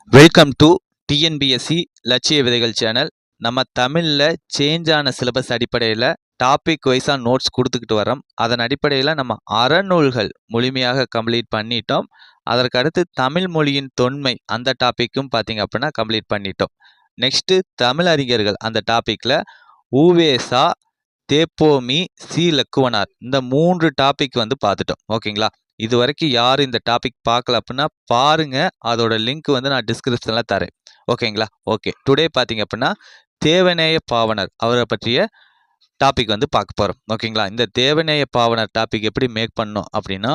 Welcome to TNPSC லட்சிய விதைகள் channel. நம்ம தமிழில் சேஞ்ச் ஆன சிலபஸ் அடிப்படையில் டாபிக் வைஸாக நோட்ஸ் கொடுத்துக்கிட்டு வரோம். அதன் அடிப்படையில் நம்ம அறநூல்கள் முழுமையாக கம்ப்ளீட் பண்ணிட்டோம். அதற்கு அடுத்து தமிழ் மொழியின் தொன்மை அந்த டாப்பிக்கும் பார்த்தீங்க அப்படின்னா கம்ப்ளீட் பண்ணிட்டோம். நெக்ஸ்ட்டு தமிழ் அறிஞர்கள் அந்த டாப்பிக்கில் ஊவேசா, தேப்போமி, சி லக்குவனார் இந்த 3 டாபிக் பார்த்துட்டோம். ஓகேங்களா? இது வரைக்கும் யாரும் இந்த டாபிக் பார்க்கல அப்படின்னா பாருங்க. அதோட லிங்க் நான் டிஸ்கிரிப்ஷனில் தரேன். ஓகேங்களா? ஓகே. டுடே பார்த்தீங்க அப்படின்னா தேவநேய பாவனர் அவரை பற்றிய டாபிக் பார்க்க போகிறோம். ஓகேங்களா? இந்த தேவநேய பாவனர் டாபிக் எப்படி மேக் பண்ணோம் அப்படின்னா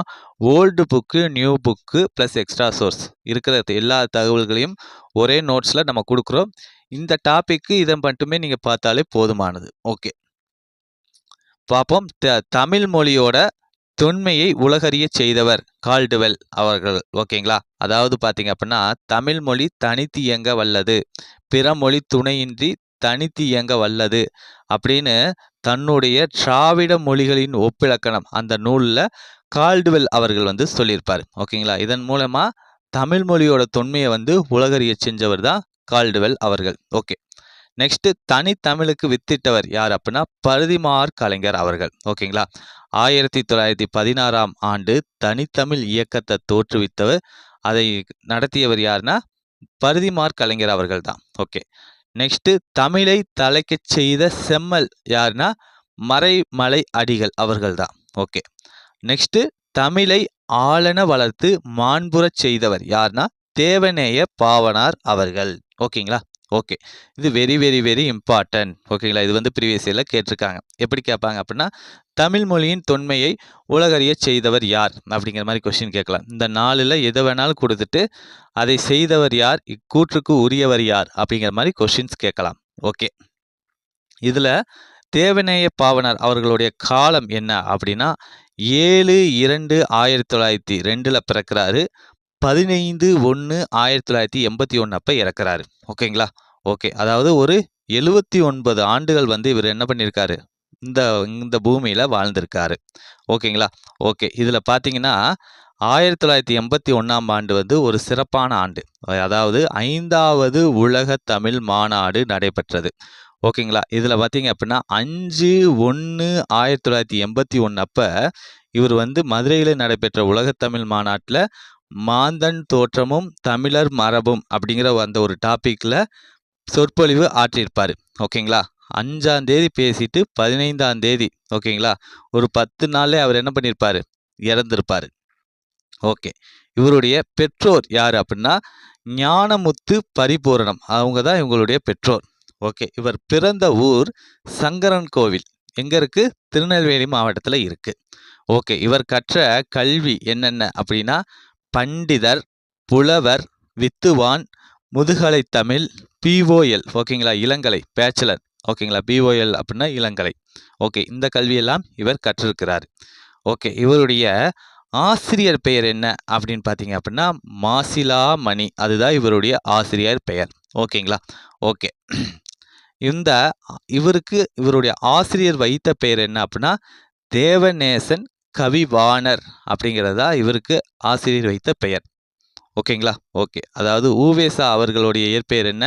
old book, new book plus extra source இருக்கிற எல்லா தகவல்களையும் ஒரே நோட்ஸில் நம்ம கொடுக்குறோம். இந்த டாபிக்கு இதை மட்டுமே நீங்கள் பார்த்தாலே போதுமானது. ஓகே, பார்ப்போம். தமிழ் மொழியோட தொன்மையை உலகறிய செய்தவர் கால்டுவெல் அவர்கள். ஓகேங்களா? அதாவது பார்த்தீங்க அப்படின்னா தமிழ் மொழி தனித்து இயங்க வல்லது, பிற மொழி துணையின்றி தனித்து இயங்க வல்லது அப்படின்னு தன்னுடைய திராவிட மொழிகளின் ஒப்பிலக்கணம் அந்த நூலில் கால்டுவெல் அவர்கள் சொல்லியிருப்பார். ஓகேங்களா? இதன் மூலமா தமிழ் மொழியோட தொன்மையை உலகறிய செஞ்சவர் தான் கால்டுவெல் அவர்கள். ஓகே, நெக்ஸ்ட் தனித்தமிழுக்கு வித்திட்டவர் யார் அப்படின்னா பரிதிமாற் கலைஞர் அவர்கள். ஓகேங்களா? 1916ஆம் ஆண்டு தனித்தமிழ் இயக்கத்தை தோற்றுவித்தவர், அதை நடத்தியவர் யாருன்னா பரிதிமாற் கலைஞர் அவர்கள் தான். ஓகே, நெக்ஸ்ட் தமிழை தலைக்க செய்த செம்மல் யாருன்னா மறைமலை அடிகள் அவர்கள் தான். ஓகே, நெக்ஸ்ட் தமிழை ஆளன வளர்த்து மாண்புறச் செய்தவர் யாருன்னா தேவநேய பாவனார் அவர்கள். ஓகேங்களா? ஓகே, இது வெரி வெரி வெரி இம்பார்ட்டன்ட். ஓகேங்களா? இது ப்ரீவியஸ் இயரில் கேட்டிருக்காங்க. எப்படி கேட்பாங்க அப்படின்னா தமிழ் மொழியின் தொன்மையை உலகறிய செய்தவர் யார் அப்படிங்கிற மாதிரி கொஸ்டின் கேட்கலாம். இந்த 4ல் எதை வேணாலும் கொடுத்துட்டு அதை செய்தவர் யார், இக்கூற்றுக்கு உரியவர் யார் அப்படிங்கிற மாதிரி கொஸ்டின்ஸ் கேட்கலாம். ஓகே, இதில் தேவநேய பாவனார் அவர்களுடைய காலம் என்ன அப்படின்னா 7/2/1902 பிறக்கிறாரு. 15/1/1981 அப்போ இறக்குறாரு. ஓகேங்களா? ஓகே, அதாவது ஒரு 79 ஆண்டுகள் இவர் என்ன பண்ணியிருக்காரு, இந்த பூமியில் வாழ்ந்திருக்காரு. ஓகேங்களா? ஓகே, இதில் பார்த்தீங்கன்னா 1981ஆம் ஆண்டு ஒரு சிறப்பான ஆண்டு. அதாவது 5வது உலக தமிழ் மாநாடு நடைபெற்றது. ஓகேங்களா? இதில் பார்த்தீங்க அப்படின்னா 5/1/1981 அப்போ இவர் மதுரையில் நடைபெற்ற உலகத்தமிழ் மாநாட்டில் மாந்தன் தோற்றமும் தமிழர் மரபும் அப்படிங்கிற அந்த ஒரு டாப்பிக்கில் சொற்பொழிவு ஆற்றியிருப்பார். ஓகேங்களா? 5ஆம் தேதி பேசிட்டு 15ஆம் தேதி ஓகேங்களா ஒரு 10 நாள்ல அவர் என்ன பண்ணியிருப்பார், இறந்திருப்பார். ஓகே, இவருடைய பெற்றோர் யார் அப்படின்னா ஞானமுத்து பரிபூரணம், அவங்க தான் இவங்களுடைய பெற்றோர். ஓகே, இவர் பிறந்த ஊர் சங்கரன் கோவில். எங்கே இருக்குது? திருநெல்வேலி மாவட்டத்தில் இருக்குது. ஓகே, இவர் கற்ற கல்வி என்னென்ன அப்படின்னா பண்டிதர், புலவர், வித்துவான், முதுகலை தமிழ், பிஓஎல் ஓகேங்களா இளங்கலை பேச்சுலர். ஓகேங்களா? பிஓஎல் அப்படின்னா இளங்கலை. ஓகே, இந்த கல்வியெல்லாம் இவர் கற்றிருக்கிறார். ஓகே, இவருடைய ஆசிரியர் பெயர் என்ன அப்படின்னு பார்த்தீங்க அப்படின்னா மாசிலாமணி, அதுதான் இவருடைய ஆசிரியர் பெயர். ஓகேங்களா? ஓகே, இவருடைய ஆசிரியர் வைத்த பெயர் என்ன அப்படின்னா தேவநேசன் கவிவாணர் அப்படிங்கிறதா இவருக்கு ஆசிரியர் வைத்த பெயர். ஓகேங்களா? ஓகே, அதாவது ஊவேசா அவர்களுடைய இயற்பெயர் என்ன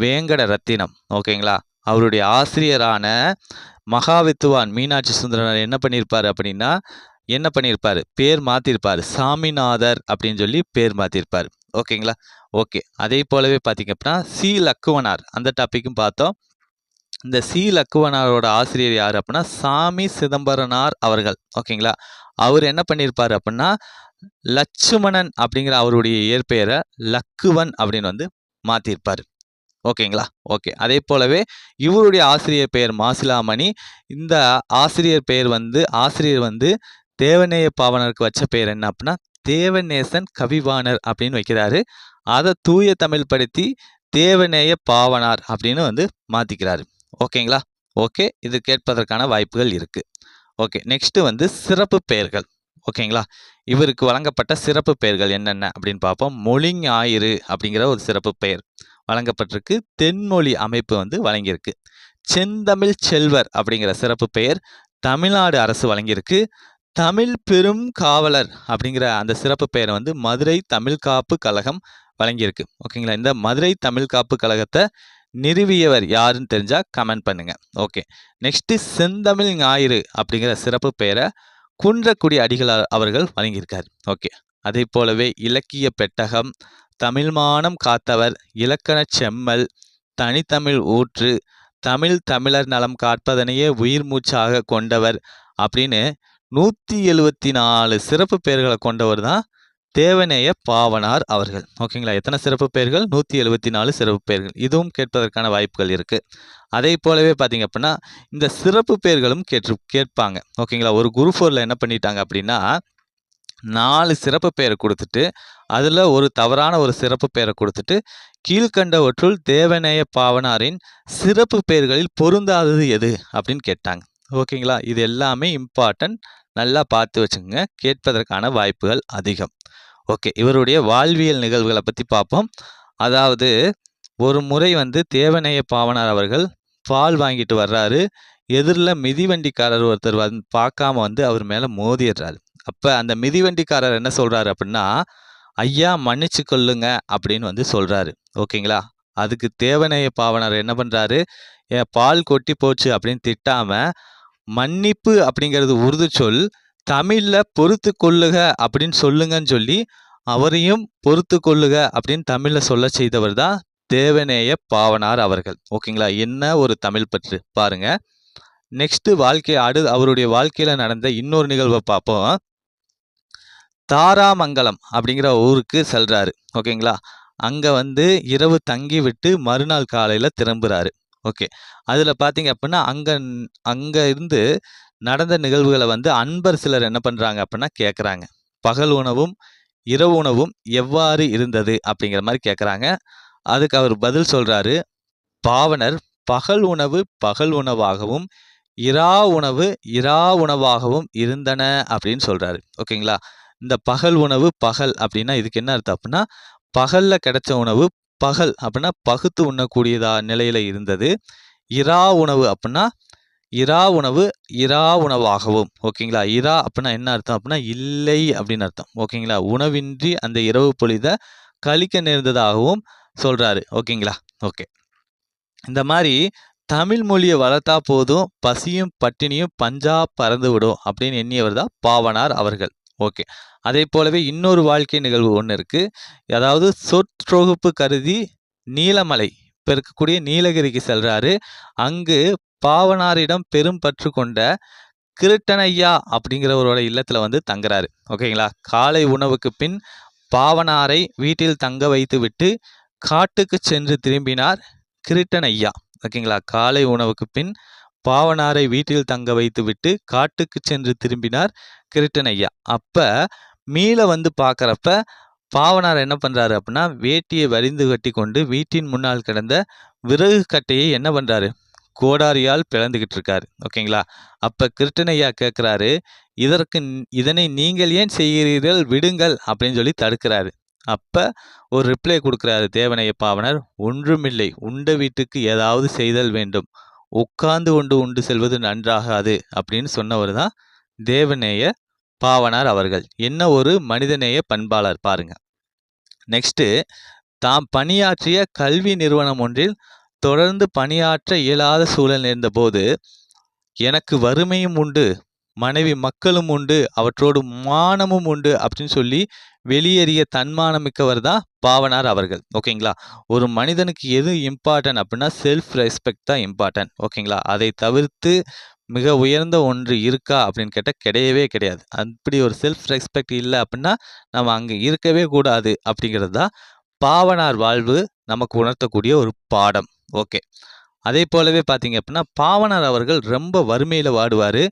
வேங்கட ரத்தினம். ஓகேங்களா? அவருடைய ஆசிரியரான மகாவித்துவான் மீனாட்சி சுந்தரனார் என்ன பண்ணியிருப்பார் அப்படின்னா பேர் மாற்றிருப்பார், சாமிநாதர் அப்படின்னு சொல்லி பேர் மாற்றிருப்பார். ஓகேங்களா? ஓகே, அதே போலவே பார்த்தீங்க அப்படின்னா சி லக்குவனார் அந்த டாப்பிக்கும் பார்த்தோம். இந்த சி லக்குவனாரோட ஆசிரியர் யார் அப்படின்னா சாமி சிதம்பரனார் அவர்கள். ஓகேங்களா? அவர் என்ன பண்ணியிருப்பார் அப்படின்னா லட்சுமணன் அப்படிங்கிற அவருடைய இயற்பெயரை லக்குவன் அப்படின்னு மாற்றிருப்பார். ஓகேங்களா? ஓகே, அதே போலவே இவருடைய ஆசிரியர் பெயர் மாசிலாமணி. இந்த ஆசிரியர் பெயர் ஆசிரியர் தேவநேய பாவனருக்கு வச்ச பெயர் என்ன அப்படின்னா தேவநேசன் கவிவாணர் அப்படின்னு வைக்கிறாரு. அதை தூய தமிழ் படுத்தி தேவநேய பாவனார் அப்படின்னு மாற்றிக்கிறாரு. ஓகேங்களா? ஓகே, இது கேட்பதற்கான வாய்ப்புகள் இருக்குது. ஓகே, நெக்ஸ்ட்டு சிறப்பு பெயர்கள். ஓகேங்களா? இவருக்கு வழங்கப்பட்ட சிறப்பு பெயர்கள் என்னென்ன அப்படின்னு பார்ப்போம். மொழிஞாயிறு அப்படிங்கிற ஒரு சிறப்பு பெயர் வழங்கப்பட்டிருக்கு. தென்மொழி அமைப்பு வழங்கியிருக்கு. செந்தமிழ் செல்வர் அப்படிங்கிற சிறப்பு பெயர் தமிழ்நாடு அரசு வழங்கியிருக்கு. தமிழ் பெரும் காவலர் அப்படிங்கிற அந்த சிறப்பு பெயரை மதுரை தமிழ் காப்பு கழகம் வழங்கியிருக்கு. ஓகேங்களா? இந்த மதுரை தமிழ் காப்பு கழகத்தை நிறுவியவர் யாருன்னு தெரிஞ்சா கமெண்ட் பண்ணுங்க. ஓகே. நெக்ஸ்ட் செந்தமிழ் ஞாயிறு அப்படிங்கிற சிறப்பு பெயரை குன்றக்குடி அடிகளார் அவர்கள் வழங்கியிருக்கார். ஓகே. அதே போலவே இலக்கிய பெட்டகம், தமிழ்மானம் காத்தவர், இலக்கணச் செம்மல், தனித்தமிழ் ஊற்று, தமிழர் நலம் காப்பதனையே உயிர் மூச்சாக கொண்டவர் அப்படின்னு 174 சிறப்பு பெயர்களை கொண்டவர் தான் தேவநேய பாவனார் அவர்கள். ஓகேங்களா? எத்தனை சிறப்பு பெயர்கள்? 174 சிறப்பு பெயர்கள். இதுவும் கேட்பதற்கான வாய்ப்புகள் இருக்கு. அதே போலவே பார்த்தீங்க அப்படின்னா இந்த சிறப்பு பெயர்களும் கேட்பாங்க. ஓகேங்களா? ஒரு குரூப் 4ல என்ன பண்ணிட்டாங்க அப்படின்னா 4 சிறப்பு பெயரை கொடுத்துட்டு அதில் ஒரு தவறான ஒரு சிறப்பு பெயரை கொடுத்துட்டு கீழ்கண்டவற்றுள் தேவநேய பாவனாரின் சிறப்பு பெயர்களில் பொருந்தாதது எது அப்படின்னு கேட்டாங்க. ஓகேங்களா? இது எல்லாமே இம்பார்ட்டன்ட். நல்லா பார்த்து வச்சுக்கோங்க. கேட்பதற்கான வாய்ப்புகள் அதிகம். ஓகே. இவருடைய வாழ்வியல் நிகழ்வுகளை பற்றி பார்ப்போம். அதாவது ஒரு முறை தேவநேய பாவனார் அவர்கள் பால் வாங்கிட்டு வர்றாரு. எதிரில் மிதிவண்டிக்காரர் ஒருத்தர் பார்க்காம அவர் மேலே மோதிடுறாரு. அப்போ அந்த மிதிவண்டிக்காரர் என்ன சொல்கிறாரு அப்படின்னா, ஐயா மன்னிச்சு கொள்ளுங்க அப்படின்னு சொல்கிறாரு. ஓகேங்களா? அதுக்கு தேவநேய பாவனார் என்ன பண்ணுறாரு, என் பால் கொட்டி போச்சு அப்படின்னு திட்டாமல், மன்னிப்பு அப்படிங்கிறது உருது சொல், தமிழில் பொறுத்து கொள்ளுக அப்படின்னு சொல்லுங்கன்னு சொல்லி அவரையும் பொறுத்து கொள்ளுக அப்படின்னு தமிழில் சொல்ல செய்தவர் தான் தேவநேய பாவனார் அவர்கள். ஓகேங்களா? என்ன ஒரு தமிழ் பற்று பாருங்க. நெக்ஸ்ட் அவருடைய வாழ்க்கையில் நடந்த இன்னொரு நிகழ்வை பார்ப்போம். தாராமங்கலம் அப்படிங்கிற ஊருக்கு செல்றாரு. ஓகேங்களா? அங்கே இரவு தங்கி விட்டு மறுநாள் காலையில் திரும்புகிறாரு. ஓகே. அதில் பார்த்தீங்க அப்படின்னா அங்கே இருந்து நடந்த நிகழ்வுகளை அன்பர் சிலர் என்ன பண்ணுறாங்க அப்படின்னா கேட்குறாங்க. பகல் உணவும் இரவு உணவும் எவ்வாறு இருந்தது அப்படிங்கிற மாதிரி கேட்குறாங்க. அதுக்கு அவர் பதில் சொல்கிறாரு, பாவனர் பகல் உணவு பகல் உணவாகவும் இரா உணவு இரா உணவாகவும் இருந்தன அப்படின்னு சொல்கிறாரு. ஓகேங்களா? இந்த பகல் உணவு பகல் அப்படின்னா இதுக்கு என்ன அர்த்தம் அப்படின்னா பகலில் கிடைச்ச உணவு பகல் அப்படின்னா பகுத்து உண்ணக்கூடியதா நிலையில் இருந்தது. இரா உணவு அப்படின்னா இரா உணவு இரா உணவாகவும். ஓகேங்களா? இரா அப்படின்னா என்ன அர்த்தம் அப்படின்னா இல்லை அப்படின்னு அர்த்தம். ஓகேங்களா? உணவின்றி அந்த இரவு பொழுதை கழிக்க நேர்ந்ததாகவும் சொல்கிறாரு. ஓகேங்களா? ஓகே. இந்த மாதிரி தமிழ் மொழியை வளர்த்தா போதும் பசியும் பட்டினியும் பஞ்சா பறந்து விடும் அப்படின்னு எண்ணியவர் தான் பாவனார் அவர்கள். ஓகே. அதே போலவே இன்னொரு வாழ்க்கை நிகழ்வு ஒன்று இருக்குது. அதாவது சொற்றொகுப்பு கருதி நீலமலை இப்போ இருக்கக்கூடிய நீலகிரிக்கு செல்கிறாரு. அங்கு பாவனாரிடம் பெரும் பற்று கொண்ட கிருட்டனையா அப்படிங்கிறவரோட இல்லத்தில் தங்குறாரு. ஓகேங்களா? காலை உணவுக்கு பின் பாவனாரை வீட்டில் தங்க வைத்து விட்டு காட்டுக்கு சென்று திரும்பினார் கிருட்டனையா. ஓகேங்களா? காலை உணவுக்கு பின் பாவனாரை வீட்டில் தங்க வைத்து விட்டு காட்டுக்கு சென்று திரும்பினார் கிருட்டனையா. அப்போ மீள பார்க்குறப்ப பாவனார் என்ன பண்ணுறாரு அப்படின்னா வேட்டியை வரிந்து கட்டி கொண்டு வீட்டின் முன்னால் கிடந்த விறகு கட்டையை என்ன பண்ணுறாரு, கோடாரியால் பிளந்துக்கிட்டு இருக்காரு. ஓகேங்களா? அப்போ கிருட்டனையா கேட்குறாரு, இதனை நீங்கள் ஏன் செய்கிறீர்கள், விடுங்கள் அப்படின்னு சொல்லி தடுக்கிறாரு. அப்போ ஒரு ரிப்ளை கொடுக்குறாரு தேவநேய பாவனர், ஒன்றுமில்லை, உண்ட வீட்டுக்கு ஏதாவது செய்தல் வேண்டும், உட்கார்ந்து கொண்டு உண்டு செல்வது நன்றாகாது அப்படின்னு சொன்னவர் தான் தேவநேய பாவனார் அவர்கள். என்ன ஒரு மனிதநேய பண்பாளர் பாருங்க. நெக்ஸ்ட், தாம் பணியாற்றிய கல்வி நிறுவனம் ஒன்றில் தொடர்ந்து பணியாற்ற இயலாத சூழல் நேர்ந்த போது எனக்கு வறுமையும் உண்டு, மனைவி மக்களும் உண்டு, அவற்றோடு மானமும் உண்டு அப்படின்னு சொல்லி வெளியேறிய தன்மானமிக்கவர் தான் பாவனார் அவர்கள். ஓகேங்களா? ஒரு மனிதனுக்கு எது இம்பார்ட்டன்ட் அப்படின்னா செல்ஃப் ரெஸ்பெக்ட் தான் இம்பார்ட்டன்ட். ஓகேங்களா? அதை தவிர்த்து மிக உயர்ந்த ஒன்று இருக்கா அப்படின்னு கேட்டால் கிடையவே கிடையாது. அப்படி ஒரு செல்ஃப் ரெஸ்பெக்ட் இல்லை அப்படின்னா நம்ம அங்கே இருக்கவே கூடாது அப்படிங்கிறது தான் பாவனார் வாழ்வு நமக்கு உணர்த்தக்கூடிய ஒரு பாடம். ஓகே. அதே போலவே பார்த்தீங்க அப்படின்னா பாவனார் அவர்கள் ரொம்ப வறுமையில் வாடுவார்.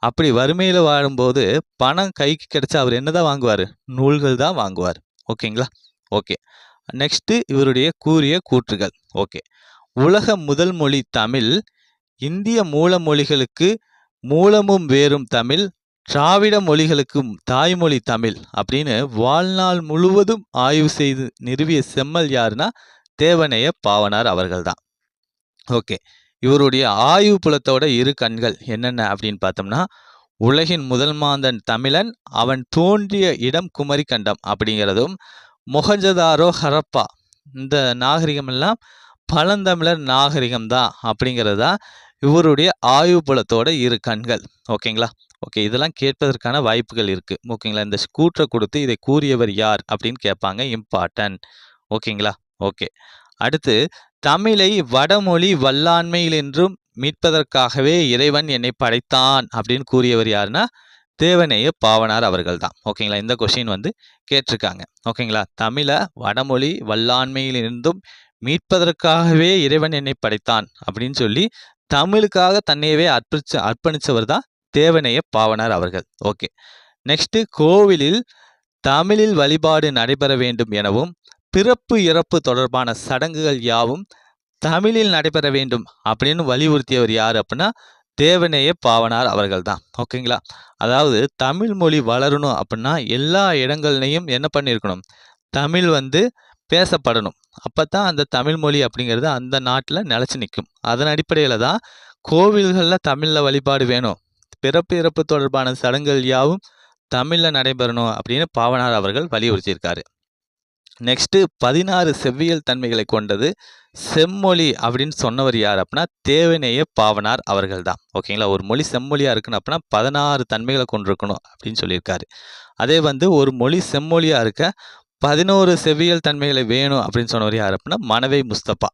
அப்படி வறுமையில் வாடும்போது பணம் கைக்கு கிடைச்சா அவர் என்ன தான் வாங்குவார், நூல்கள் தான் வாங்குவார். ஓகேங்களா? ஓகே. நெக்ஸ்ட்டு இவருடைய கூறிய கூற்றுகள். ஓகே. உலக முதல் மொழி தமிழ், இந்திய மூல மொழிகளுக்கு மூலமும் வேறும் தமிழ், திராவிட மொழிகளுக்கு தாய்மொழி தமிழ் அப்படின்னு வாழ்நாள் முழுவதும் ஆய்வு செய்து நிறுவிய செம்மல் யாருன்னா தேவநேய பாவனார் அவர்கள் தான். ஓகே. இவருடைய ஆய்வு புலத்தோட இரு கண்கள் என்னென்ன அப்படின்னு பார்த்தோம்னா, உலகின் முதல் மாந்தன் தமிழன், அவன் தோன்றிய இடம் குமரி கண்டம் அப்படிங்கிறதும், மொஹஞ்சதாரோ ஹரப்பா இந்த நாகரிகம் எல்லாம் பழந்தமிழர் நாகரிகம் தான் அப்படிங்கிறது தான் இவருடைய ஆய்வு புலத்தோட இரு கண்கள். ஓகேங்களா? ஓகே, இதெல்லாம் கேட்பதற்கான வாய்ப்புகள் இருக்கு. ஓகேங்களா? இந்த கூற்றை கொடுத்து இதை கூறியவர் யார் அப்படின்னு கேட்பாங்க. இம்பார்ட்டன்ட். ஓகேங்களா? ஓகே. அடுத்து, தமிழை வடமொழி வல்லாண்மையில் என்றும் மீட்பதற்காகவே இறைவன் என்னை படைத்தான் அப்படின்னு கூறியவர் யாருன்னா தேவநேய பாவனார் அவர்கள் தான். ஓகேங்களா? இந்த கொஸ்டின் வந்து கேட்டிருக்காங்க. ஓகேங்களா? தமிழை வடமொழி வல்லாண்மையில் இருந்தும் மீட்பதற்காகவே இறைவன் என்னை படைத்தான் அப்படின்னு சொல்லி தமிழுக்காக தன்னையவே அர்ப்பணிச்சவர் தான் தேவநேய பாவனார் அவர்கள். ஓகே. நெக்ஸ்ட், கோவிலில் தமிழில் வழிபாடு நடைபெற வேண்டும் எனவும் பிறப்பு இறப்பு தொடர்பான சடங்குகள் யாவும் தமிழில் நடைபெற வேண்டும் அப்படின்னு வலியுறுத்தியவர் யார் அப்படின்னா தேவநேய பாவனார் அவர்கள் தான். ஓகேங்களா? அதாவது தமிழ் மொழி வளரணும் அப்படின்னா எல்லா இடங்கள்லையும் என்ன பண்ணியிருக்கணும், தமிழ் வந்து பேசப்படணும். அப்போ தான் அந்த தமிழ் மொழி அப்படிங்கிறது அந்த நாட்டில் நிலச்சி நிற்கும். அதன் அடிப்படையில் தான் கோவில்களில் தமிழில் வழிபாடு வேணும், பிறப்பு இறப்பு தொடர்பான சடங்குகள் யாவும் தமிழில் நடைபெறணும் அப்படின்னு பாவனார் அவர்கள் வலியுறுத்தியிருக்காரு. நெக்ஸ்ட்டு 16 செவ்வியல் தன்மைகளை கொண்டது செம்மொழி அப்படின்னு சொன்னவர் யார் அப்படின்னா தேவநேய பாவனார் அவர்கள் தான். ஓகேங்களா? ஒரு மொழி செம்மொழியாக இருக்கணும் அப்படின்னா 16 தன்மைகளை கொண்டிருக்கணும் அப்படின்னு சொல்லியிருக்காரு. அதே வந்து ஒரு மொழி செம்மொழியாக இருக்க 11 செவ்வியல் தன்மைகளை வேணும் அப்படின்னு சொன்னவர் யார் அப்படின்னா மனவை முஸ்தபா.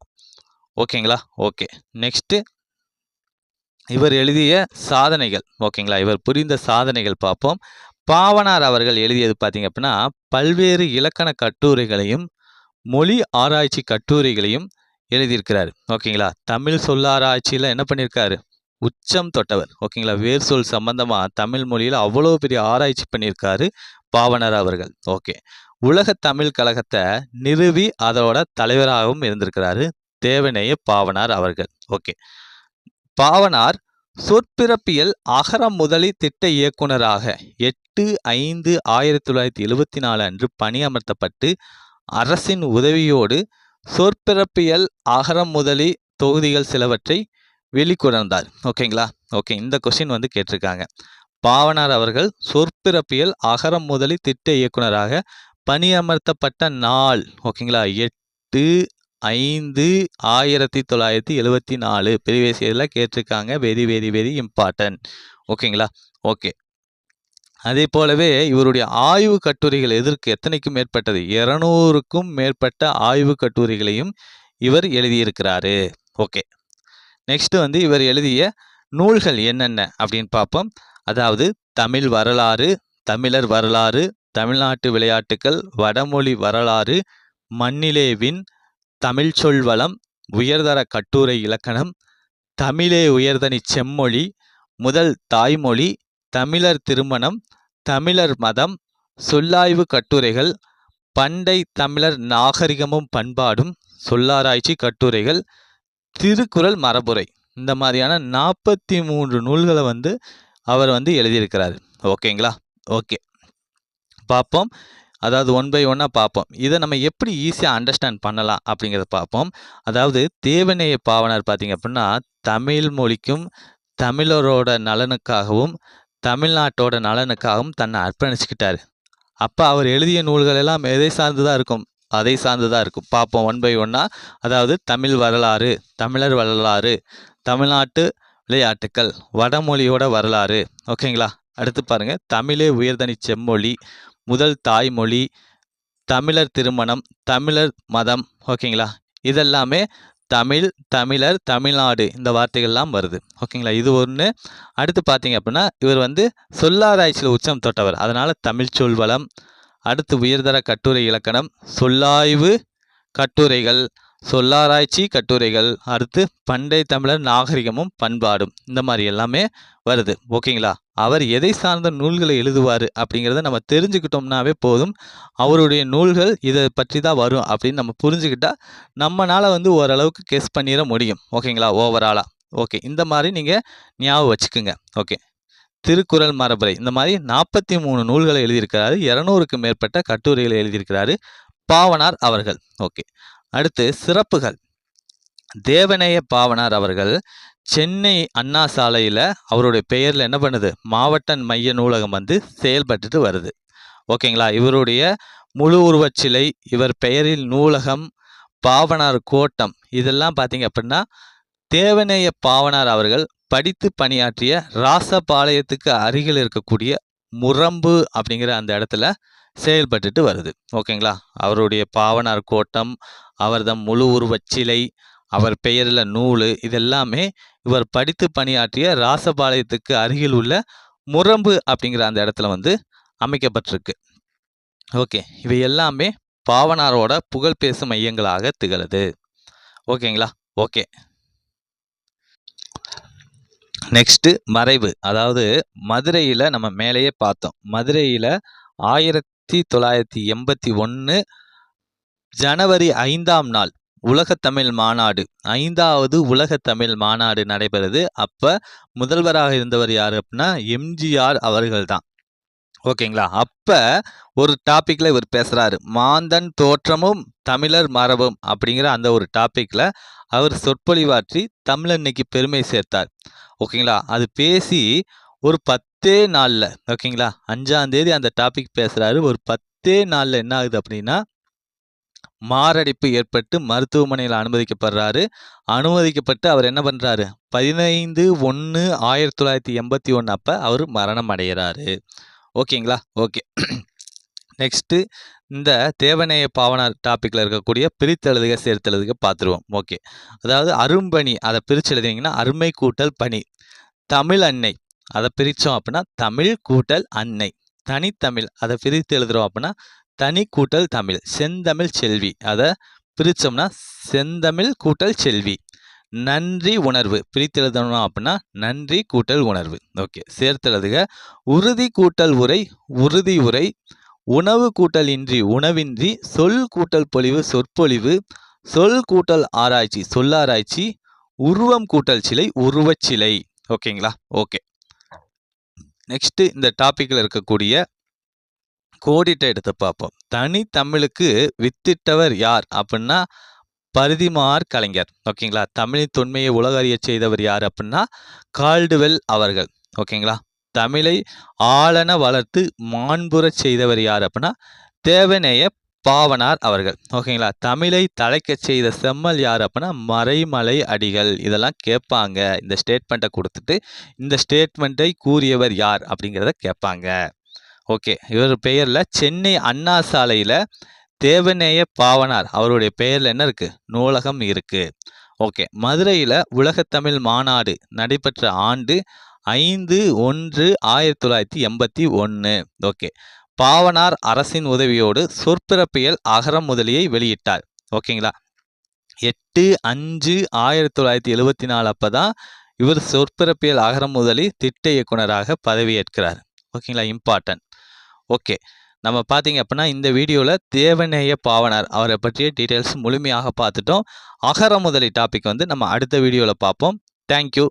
ஓகேங்களா? ஓகே. நெக்ஸ்ட்டு, இவர் எழுதிய சாதனைகள். ஓகேங்களா? இவர் புரிந்த சாதனைகள் பார்ப்போம். பாவனார் அவர்கள் எழுதியது பார்த்தீங்க அப்படின்னா பல்வேறு இலக்கண கட்டுரைகளையும் மொழி ஆராய்ச்சி கட்டுரைகளையும் எழுதியிருக்கிறார். ஓகேங்களா? தமிழ் சொல்லாராய்ச்சியில் என்ன பண்ணியிருக்காரு, உச்சம் தொட்டவர். ஓகேங்களா? வேர் சொல் சம்பந்தமாக தமிழ் மொழியில் அவ்வளோ பெரிய ஆராய்ச்சி பண்ணியிருக்காரு பாவனார் அவர்கள். ஓகே. உலக தமிழ் கழகத்தை நிறுவி அதோட தலைவராகவும் இருந்திருக்கிறாரு தேவநேய பாவனார் அவர்கள். ஓகே. பாவனார் சொற்பிறப்பியல் அகரம் முதலி திட்ட இயக்குனராக 8/5/1974 அன்று பணியமர்த்தப்பட்டு அரசின் உதவியோடு சொற்பிறப்பியல் அகரம் முதலி தொகுதிகள் சிலவற்றை வெளிக்கொணர்ந்தார். ஓகேங்களா? ஓகே. இந்த கொஸ்டின் வந்து கேட்டிருக்காங்க. பாவனார் அவர்கள் சொற்பிறப்பியல் அகரம் முதலி திட்ட இயக்குனராக பணியமர்த்தப்பட்ட நாள். ஓகேங்களா? 8/5/1974 ப்ரீவியஸ் இயரில் கேட்டிருக்காங்க. Very very very important. ஓகேங்களா? ஓகே. அதே போலவே இவருடைய ஆய்வு கட்டுரைகள் எத்தனைக்கும் மேற்பட்டது, 200க்கும் மேற்பட்ட ஆய்வு கட்டுரைகளையும் இவர் எழுதியிருக்கிறாரு. ஓகே. நெக்ஸ்ட் வந்து இவர் எழுதிய நூல்கள் என்னென்ன அப்படின்னு பார்ப்போம். அதாவது தமிழ் வரலாறு, தமிழர் வரலாறு, தமிழ்நாட்டு விளையாட்டுக்கள், வடமொழி வரலாறு, மண்ணிலேவின், தமிழ் சொல்வளம், உயர்தர கட்டுரை இலக்கணம், தமிழே உயர்தனி செம்மொழி, முதல் தாய்மொழி, தமிழர் திருமணம், தமிழர் மதம், சொல்லாய்வு கட்டுரைகள், பண்டை தமிழர் நாகரிகமும் பண்பாடும், சொல்லாராய்ச்சி கட்டுரைகள், திருக்குறள் மரபுரை, இந்த மாதிரியான 43 நூல்களை வந்து அவர் வந்து எழுதியிருக்கிறார். ஓகேங்களா? ஓகே. பார்ப்போம். அதாவது ஒன் பை ஒன்னாக பார்ப்போம். இதை நம்ம எப்படி ஈஸியாக அண்டர்ஸ்டாண்ட் பண்ணலாம் அப்படிங்கிறத பார்ப்போம். அதாவது தேவநேய பாவனார் பார்த்தீங்க அப்படின்னா தமிழ் மொழிக்கும் தமிழரோட நலனுக்காகவும் தமிழ்நாட்டோட நலனுக்காகவும் தன்னை அர்ப்பணிச்சுக்கிட்டாரு. அப்போ அவர் எழுதிய நூல்கள் எல்லாம் எதை சார்ந்துதான் இருக்கும், அதை சார்ந்துதான் இருக்கும். பார்ப்போம் ஒன் பை ஒன்னாக. அதாவது தமிழ் வரலாறு, தமிழர் வரலாறு, தமிழ்நாட்டு விளையாட்டுக்கள், வடமொழியோட வரலாறு. ஓகேங்களா? அடுத்து பாருங்க, தமிழே உயர்தனி செம்மொழி, முதல் தாய்மொழி, தமிழர் திருமணம், தமிழர் மதம். ஓகேங்களா? இதெல்லாமே தமிழ், தமிழர், தமிழ்நாடு இந்த வார்த்தைகள்லாம் வருது. ஓகேங்களா? இது ஒன்று. அடுத்து பார்த்தீங்க அப்படின்னா இவர் வந்து சொல்லாராய்ச்சியில் உச்சம் தொட்டவர். அதனால் தமிழ் சொல்வளம், அடுத்து உயர்தர கட்டுரை இலக்கணம், சொல்லாய்வு கட்டுரைகள், சொல்லாராய்ச்சி கட்டுரைகள், அடுத்து பண்டை தமிழர் நாகரிகமும் பண்பாடும், இந்த மாதிரி எல்லாமே வருது. ஓகேங்களா? அவர் எதை சார்ந்த நூல்களை எழுதுவார் அப்படிங்கிறத நம்ம தெரிஞ்சுக்கிட்டோம்னாவே போதும். அவருடைய நூல்கள் இதை பற்றி தான் வரும் அப்படின்னு நம்ம புரிஞ்சுக்கிட்டா நம்மளால் வந்து ஓரளவுக்கு கெஸ் பண்ணிட முடியும். ஓகேங்களா? ஓவராலாக. ஓகே. இந்த மாதிரி நீங்கள் ஞாபகம் வச்சுக்குங்க. ஓகே. திருக்குறள் மரபுரை, இந்த மாதிரி 43 நூல்களை எழுதியிருக்கிறாரு. 200க்கும் மேற்பட்ட கட்டுரைகளை எழுதியிருக்கிறாரு பாவனார் அவர்கள். ஓகே. அடுத்து சிறப்புகள். தேவநேய பாவனார் அவர்கள் சென்னை அண்ணா சாலையில் அவருடைய பெயரில் என்ன பண்ணுது, மாவட்ட மைய நூலகம் வந்து செயல்பட்டுட்டு வருது. ஓகேங்களா? இவருடைய முழு உருவச்சிலை, இவர் பெயரில் நூலகம், பாவனார் கோட்டம், இதெல்லாம் பார்த்தீங்க அப்படின்னா தேவநேய பாவனார் அவர்கள் படித்து பணியாற்றிய ராசபாளையத்துக்கு அருகில் இருக்கக்கூடிய முரம்பு அப்படிங்கிற அந்த இடத்துல செயல்பட்டுட்டு வருது. ஓகேங்களா? அவருடைய பாவனார் கோட்டம், அவர்தம் முழு உருவச்சிலை, அவர் பெயரில் நூல், இதெல்லாமே இவர் படித்து பணியாற்றிய ராசபாளையத்துக்கு அருகில் உள்ள முரம்பு அப்படிங்கிற அந்த இடத்துல வந்து அமைக்கப்பட்டிருக்கு. ஓகே, இவை எல்லாமே பாவனாரோட புகழ் பேசும் மையங்களாக திகழுது. ஓகேங்களா? ஓகே, நெக்ஸ்ட் மறைவு. அதாவது மதுரையில் நம்ம மேலேயே பார்த்தோம். மதுரையில் 1981 ஜனவரி 5ஆம் நாள் உலகத்தமிழ் மாநாடு, 5வது உலகத்தமிழ் மாநாடு நடைபெறுது. அப்போ முதல்வராக இருந்தவர் யார் அப்படின்னா எம்ஜிஆர் அவர்கள் தான். ஓகேங்களா? அப்போ ஒரு டாப்பிக்கில் இவர் பேசுகிறாரு. மாந்தன் தோற்றமும் தமிழர் மரபும் அப்படிங்கிற அந்த ஒரு டாப்பிக்கில் அவர் சொற்பொழிவாற்றி தமிழன்னைக்கு பெருமை சேர்த்தார். ஓகேங்களா? அது பேசி ஒரு 10 நாளில், ஓகேங்களா, 5ஆம் தேதி அந்த டாபிக் பேசுகிறாரு. ஒரு 10 நாளில் என்ன ஆகுது அப்படின்னா மாரடைப்பு ஏற்பட்டு மருத்துவமனையில் அனுமதிக்கப்படுறாரு. அனுமதிக்கப்பட்டு அவர் என்ன பண்ணுறாரு, 15/1/1981 அப்போ அவர் மரணம் அடைகிறாரு. ஓகேங்களா? ஓகே, நெக்ஸ்ட்டு இந்த தேவநேய பாவனார் டாப்பிக்கில் இருக்கக்கூடிய பிரித்தெழுதுக சேர்த்தெழுதுக பார்த்துருவோம். ஓகே, அதாவது அரும்பணி, அதை பிரித்து எழுதிங்கன்னா அருமை கூட்டல் பணி. தமிழ் அன்னை, அதை பிரித்தோம் அப்படின்னா தமிழ் கூட்டல் அன்னை. தனித்தமிழ், அதை பிரித்து எழுதுகிறோம் அப்படின்னா தனி கூட்டல் தமிழ். செந்தமிழ் செல்வி, அதை பிரித்தோம்னா செந்தமிழ் கூட்டல் செல்வி. நன்றி உணர்வு, பிரித்து எழுதணும் அப்படின்னா நன்றி கூட்டல் உணர்வு. ஓகே, சேர்த்தெழுதுக உறுதி கூட்டல் உரை, உறுதி உரை. உணவு கூட்டல் இன்றி, உணவின்றி. சொல் கூட்டல் பொலிவு, சொற்பொழிவு. சொல் கூட்டல் ஆராய்ச்சி, சொல்லாராய்ச்சி. உருவம் கூட்டல் சிலை, உருவச்சிலை. ஓகேங்களா? ஓகே, நெக்ஸ்ட் இந்த டாப்பிக்கில் இருக்கக்கூடிய கோடிட்ட எடுத்து பார்ப்போம். தனி தமிழுக்கு வித்திட்டவர் யார் அப்படின்னா பரிதிமார் கலைஞர். ஓகேங்களா? தமிழின் தொன்மையை உலக அறிய செய்தவர் யார் அப்படின்னா கால்டுவெல் அவர்கள். ஓகேங்களா? தமிழை ஆளன வளர்த்து மாண்புறச் செய்தவர் யார் அப்படின்னா தேவநேய பாவனார் அவர்கள். ஓகேங்களா? தமிழை தலைக்கச் செய்த செம்மல் யார் அப்படின்னா மறைமலை அடிகள். இதெல்லாம் கேட்பாங்க. இந்த ஸ்டேட்மெண்ட்டை கொடுத்துட்டு இந்த ஸ்டேட்மெண்ட்டை கூறியவர் யார் அப்படிங்கிறத கேட்பாங்க. ஓகே, இவர் பெயரில் சென்னை அண்ணா சாலையில் தேவநேய பாவனார் அவருடைய பெயரில் என்ன இருக்குது, நூலகம் இருக்குது. ஓகே, மதுரையில் உலகத்தமிழ் மாநாடு நடைபெற்ற ஆண்டு 5/1/1981. ஓகே, பாவனார் அரசின் உதவியோடு சொற்பிறப்பியல் அகரம் முதலியை வெளியிட்டார். ஓகேங்களா? 8/5/1974 அப்போ தான் இவர் சொற்பிறப்பியல் அகரம் முதலி திட்ட இயக்குனராக பதவியேற்கிறார். ஓகேங்களா? இம்பார்ட்டன்ட். ஓகே, நம்ம பார்த்தீங்க அப்படின்னா இந்த வீடியோவில் தேவநேய பாவனார் அவரை பற்றிய டீட்டெயில்ஸ் முழுமையாக பார்த்துட்டோம். அகர முதலி டாபிக் வந்து நம்ம அடுத்த வீடியோவில் பார்ப்போம். தேங்க்யூ.